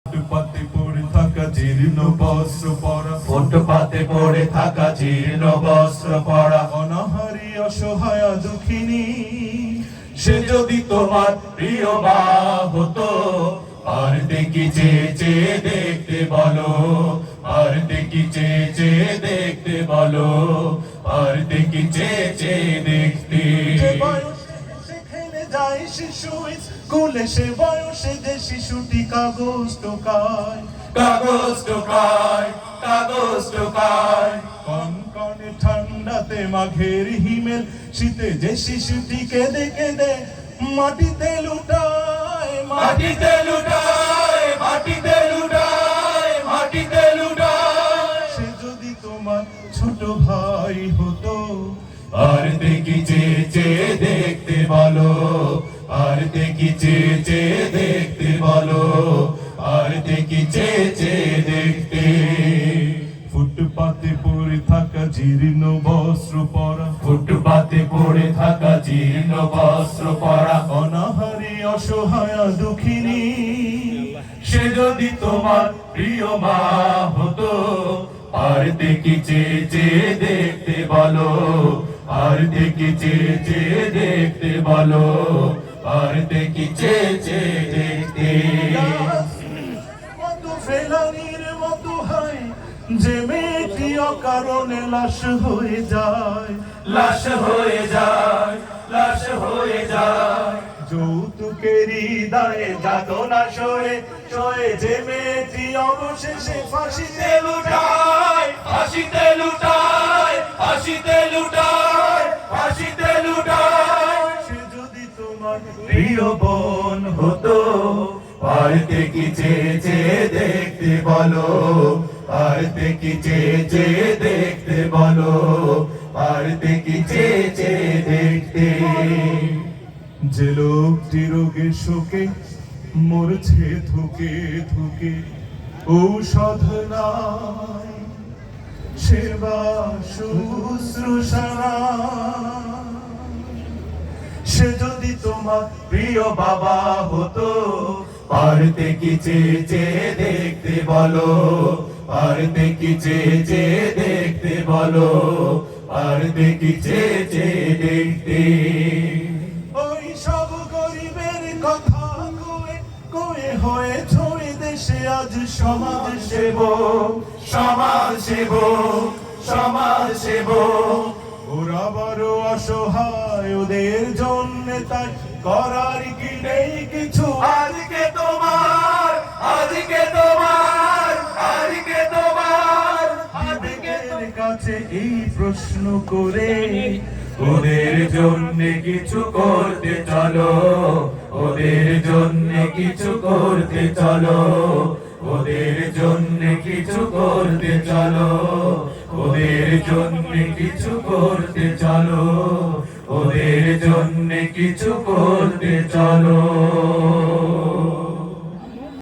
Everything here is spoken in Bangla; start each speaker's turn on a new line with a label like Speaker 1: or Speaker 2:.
Speaker 1: ফুটপাতে পড়ে থাকা জীর্ণ বস্ত্র পরা,
Speaker 2: ফুটপাতে পড়ে থাকা জীর্ণ বস্ত্র পরা,
Speaker 1: অনাহারী অসহায় দুঃখিনী,
Speaker 2: সে যদি তোমার প্রিয় মা হতো, আর দেখি চেয়ে চেয়ে দেখতে বলো, আর দেখি চেয়ে চেয়ে দেখতে বলো, আর দেখি চেয়ে চেয়ে দেখতে।
Speaker 1: যে বয়সে সেখানে যায় শিশু স্কুলে, সে বয়সে যে শিশুটি কাগজ টোকায়,
Speaker 2: কাগজ টোকায়, কাগজ টোকায়,
Speaker 1: কনকনে ঠান্ডাতে মাঘের হিমেল শীতে যে শিশুটি কেঁদে কেঁদে মাটিতে লুটায়,
Speaker 2: মাটিতে লুটায়, মাটিতে লুটায়, মাটিতে লুটায়।
Speaker 1: সে যদি তোমার ছোট ভাই হতো,
Speaker 2: আর দেখি চেয়ে চেয়ে দেখতে বলো, আর দেখি চেয়ে চেয়ে দেখতে বলো, আর দেখি চেয়ে চেয়ে দেখতে।
Speaker 1: ফুটপাতে পড়ে থাকা জীর্ণ বস্ত্র পরা,
Speaker 2: ফুটপাতে পড়ে থাকা জীর্ণ বস্ত্র পরা,
Speaker 1: অনাহারী অসহায় দুঃখিনী,
Speaker 2: সে যদি তোমার প্রিয় মা হতো, আর দেখি চেয়ে চেয়ে দেখতে বলো, আর দেখি চেয়ে চেয়ে দেখতে বলো, আর দেখি চেয়ে চেয়ে দেখতে।
Speaker 1: মতো ফেলানির মতো হয় যে মেয়েটি অকারণে লাশ হয়ে যায়,
Speaker 2: লাশ হয়ে যায়, লাশ হয়ে যায়।
Speaker 1: যৌতুকেরই দায়ে যাতনা সয়ে সয়ে যে মেয়েটি অবশেষে ফাঁসিতে
Speaker 2: লুটায়, ফাঁসিতে লুটায়, ফাঁসিতে লুটায়, ফাঁসিতে লুটায়।
Speaker 1: সে যদি তোমার
Speaker 2: প্রিয় বোন হতো, আর দেখি চেয়ে চেয়ে দেখতে বলো, আর দেখি চেয়ে চেয়ে দেখতে বলো, আর দেখি চেয়ে চেয়ে দেখতে।
Speaker 1: যে লোকটি রোগে শোকে মরছে থুকে থুকে, ঔষধ নাই সেবা শুশ্রূষা নাই।
Speaker 2: সে যদি তোমার প্রিয় বাবা হতো, আর দেখি চেয়ে চেয়ে দেখতে বলো, আর দেখি চেয়ে চেয়ে দেখতে বলো, আর দেখি চেয়ে চেয়ে দেখতে।
Speaker 1: ওই সব গরিবের কথা কয়ে কয়ে হয়ে ছড়ে দেশে আজ সমাজ
Speaker 2: সেবক, সমাজ সেবক, সমাজ সেবক।
Speaker 1: ওরা বড় অসহায়, ওদের জন্য তাই করার কি নেই কিছু।
Speaker 2: আজকে তোমার, আজকে তোমার, আজকে তোমার,
Speaker 1: বিবেকের কাছে এই প্রশ্ন করে
Speaker 2: ওদের জন্য কিছু করতে চলো, ওদের জন্য কিছু করতে চলো, ওদের জন্য কিছু করতে চলো, ওদের জন্য কিছু করতে চলো, ওদের জন্য কিছু করতে চলো।